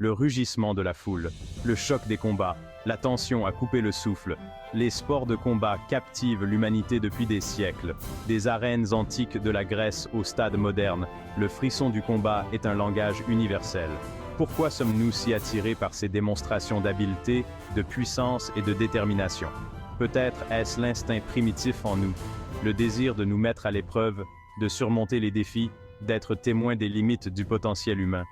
le rugissement de la foule, le choc des combats, la tension à couper le souffle. Les sports de combat captivent l'humanité depuis des siècles. Des arènes antiques de la Grèce au stade moderne, le frisson du combat est un langage universel. Pourquoi sommes-nous si attirés par ces démonstrations d'habileté, de puissance et de détermination? Peut-être est-ce l'instinct primitif en nous, le désir de nous mettre à l'épreuve, de surmonter les défis, d'être témoins des limites du potentiel humain.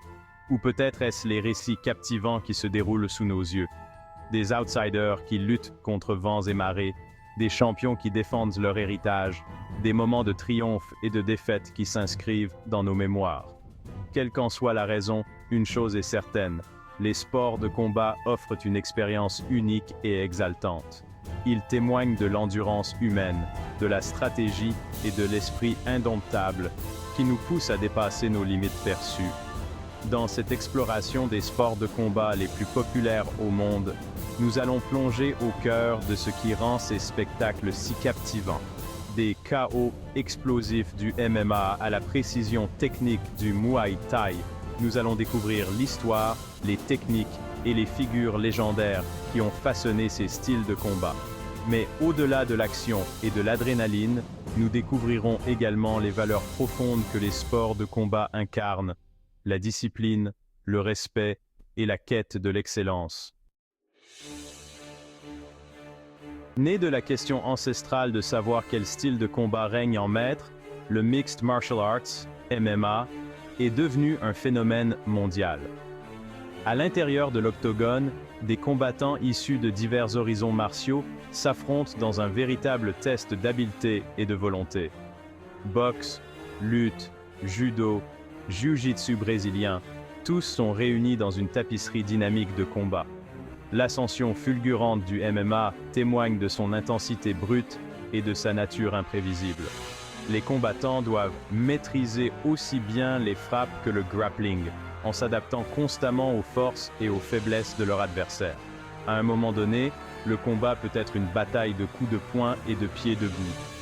Ou peut-être est-ce les récits captivants qui se déroulent sous nos yeux. Des outsiders qui luttent contre vents et marées, des champions qui défendent leur héritage, des moments de triomphe et de défaite qui s'inscrivent dans nos mémoires. Quelle qu'en soit la raison, une chose est certaine, les sports de combat offrent une expérience unique et exaltante. Ils témoignent de l'endurance humaine, de la stratégie et de l'esprit indomptable qui nous poussent à dépasser nos limites perçues. Dans cette exploration des sports de combat les plus populaires au monde, nous allons plonger au cœur de ce qui rend ces spectacles si captivants. Des KO explosifs du MMA à la précision technique du Muay Thai, nous allons découvrir l'histoire, les techniques et les figures légendaires qui ont façonné ces styles de combat. Mais au-delà de l'action et de l'adrénaline, nous découvrirons également les valeurs profondes que les sports de combat incarnent, la discipline, le respect et la quête de l'excellence. Né de la question ancestrale de savoir quel style de combat règne en maître, le Mixed Martial Arts, MMA, est devenu un phénomène mondial. À l'intérieur de l'octogone, des combattants issus de divers horizons martiaux s'affrontent dans un véritable test d'habileté et de volonté. Boxe, lutte, judo, jiu-jitsu brésilien, tous sont réunis dans une tapisserie dynamique de combat. L'ascension fulgurante du MMA témoigne de son intensité brute et de sa nature imprévisible. Les combattants doivent maîtriser aussi bien les frappes que le grappling, en s'adaptant constamment aux forces et aux faiblesses de leur adversaire. À un moment donné, le combat peut être une bataille de coups de poing et de pieds debout.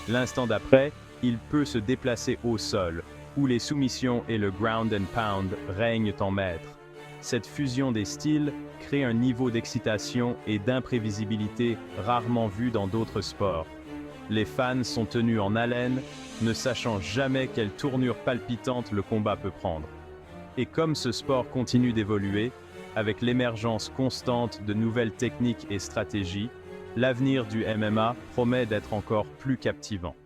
L'instant d'après, il peut se déplacer au sol, où les soumissions et le ground and pound règnent en maître. Cette fusion des styles crée un niveau d'excitation et d'imprévisibilité rarement vu dans d'autres sports. Les fans sont tenus en haleine, ne sachant jamais quelle tournure palpitante le combat peut prendre. Et comme ce sport continue d'évoluer, avec l'émergence constante de nouvelles techniques et stratégies, l'avenir du MMA promet d'être encore plus captivant.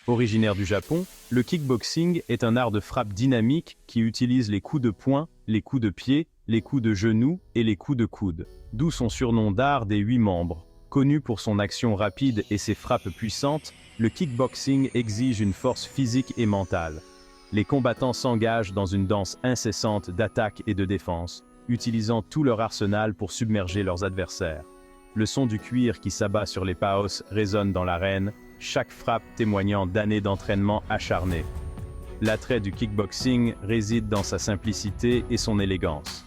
Originaire du Japon, le kickboxing est un art de frappe dynamique qui utilise les coups de poing, les coups de pied, les coups de genoux et les coups de coude, d'où son surnom d'art des 8 membres. Connu pour son action rapide et ses frappes puissantes, le kickboxing exige une force physique et mentale. Les combattants s'engagent dans une danse incessante d'attaque et de défense, utilisant tout leur arsenal pour submerger leurs adversaires. Le son du cuir qui s'abat sur les paos résonne dans l'arène, chaque frappe témoignant d'années d'entraînement acharné. L'attrait du kickboxing réside dans sa simplicité et son élégance.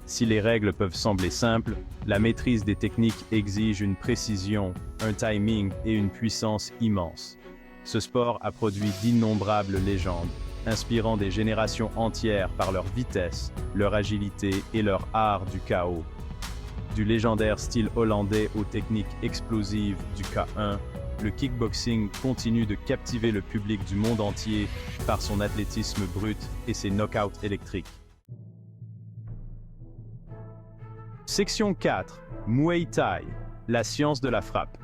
Si les règles peuvent sembler simples, la maîtrise des techniques exige une précision, un timing et une puissance immense. Ce sport a produit d'innombrables légendes, inspirant des générations entières par leur vitesse, leur agilité et leur art du chaos. Du légendaire style hollandais aux techniques explosives du K1, le kickboxing continue de captiver le public du monde entier par son athlétisme brut et ses knockouts électriques. Section 4. Muay Thai, la science de la frappe.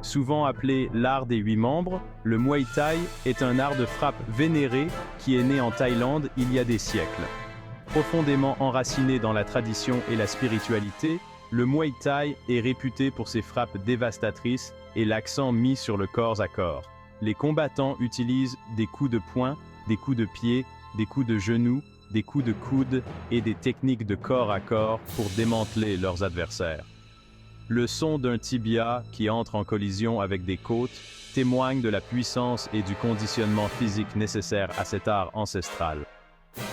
Souvent appelé l'art des 8 membres, le Muay Thai est un art de frappe vénéré qui est né en Thaïlande il y a des siècles. Profondément enraciné dans la tradition et la spiritualité, le Muay Thai est réputé pour ses frappes dévastatrices et l'accent mis sur le corps à corps. Les combattants utilisent des coups de poing, des coups de pied, des coups de genoux, des coups de coude et des techniques de corps à corps pour démanteler leurs adversaires. Le son d'un tibia qui entre en collision avec des côtes témoigne de la puissance et du conditionnement physique nécessaire à cet art ancestral.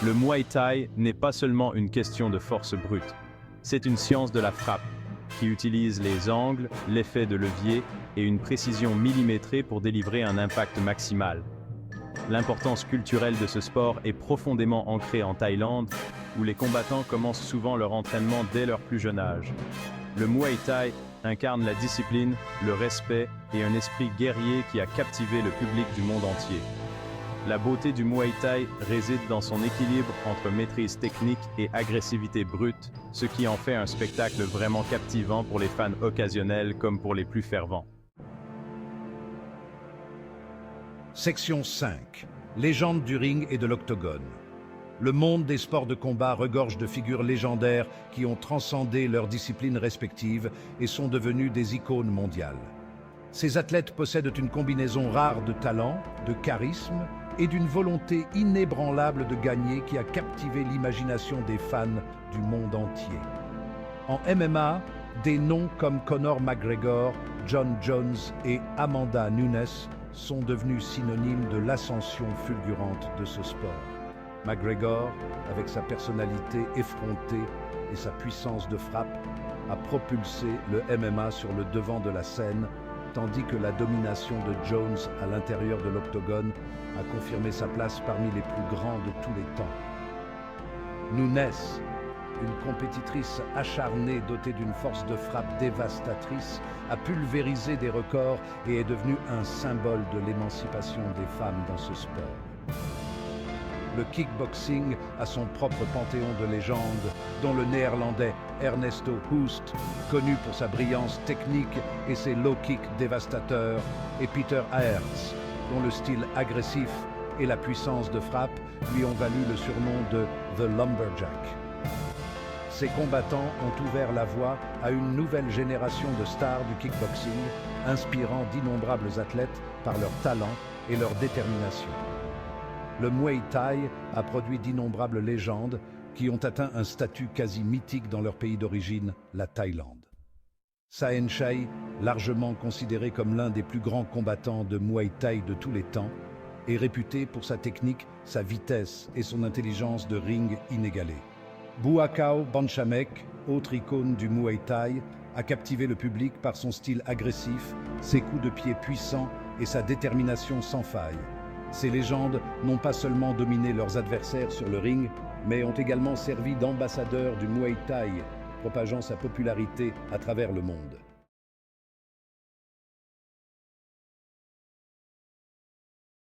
Le Muay Thai n'est pas seulement une question de force brute, c'est une science de la frappe qui utilise les angles, l'effet de levier et une précision millimétrée pour délivrer un impact maximal. L'importance culturelle de ce sport est profondément ancrée en Thaïlande, où les combattants commencent souvent leur entraînement dès leur plus jeune âge. Le Muay Thai incarne la discipline, le respect et un esprit guerrier qui a captivé le public du monde entier. La beauté du Muay Thai réside dans son équilibre entre maîtrise technique et agressivité brute, ce qui en fait un spectacle vraiment captivant pour les fans occasionnels comme pour les plus fervents. Section 5. Légende du ring et de l'octogone. Le monde des sports de combat regorge de figures légendaires qui ont transcendé leurs disciplines respectives et sont devenues des icônes mondiales. Ces athlètes possèdent une combinaison rare de talent, de charisme et d'une volonté inébranlable de gagner qui a captivé l'imagination des fans du monde entier. En MMA, des noms comme Conor McGregor, John Jones et Amanda Nunes sont devenus synonymes de l'ascension fulgurante de ce sport. McGregor, avec sa personnalité effrontée et sa puissance de frappe, a propulsé le MMA sur le devant de la scène, tandis que la domination de Jones à l'intérieur de l'octogone a confirmé sa place parmi les plus grands de tous les temps. Nunes, une compétitrice acharnée dotée d'une force de frappe dévastatrice, a pulvérisé des records et est devenue un symbole de l'émancipation des femmes dans ce sport. Le kickboxing a son propre panthéon de légendes, dont le néerlandais Ernesto Hoost, connu pour sa brillance technique et ses low kicks dévastateurs, et Peter Aerts, dont le style agressif et la puissance de frappe lui ont valu le surnom de The Lumberjack. Ces combattants ont ouvert la voie à une nouvelle génération de stars du kickboxing, inspirant d'innombrables athlètes par leur talent et leur détermination. Le Muay Thai a produit d'innombrables légendes qui ont atteint un statut quasi mythique dans leur pays d'origine, la Thaïlande. Saenchai, largement considéré comme l'un des plus grands combattants de Muay Thai de tous les temps, est réputé pour sa technique, sa vitesse et son intelligence de ring inégalée. Buakaw Banchamek, autre icône du Muay Thai, a captivé le public par son style agressif, ses coups de pied puissants et sa détermination sans faille. Ces légendes n'ont pas seulement dominé leurs adversaires sur le ring, mais ont également servi d'ambassadeurs du Muay Thai, propageant sa popularité à travers le monde.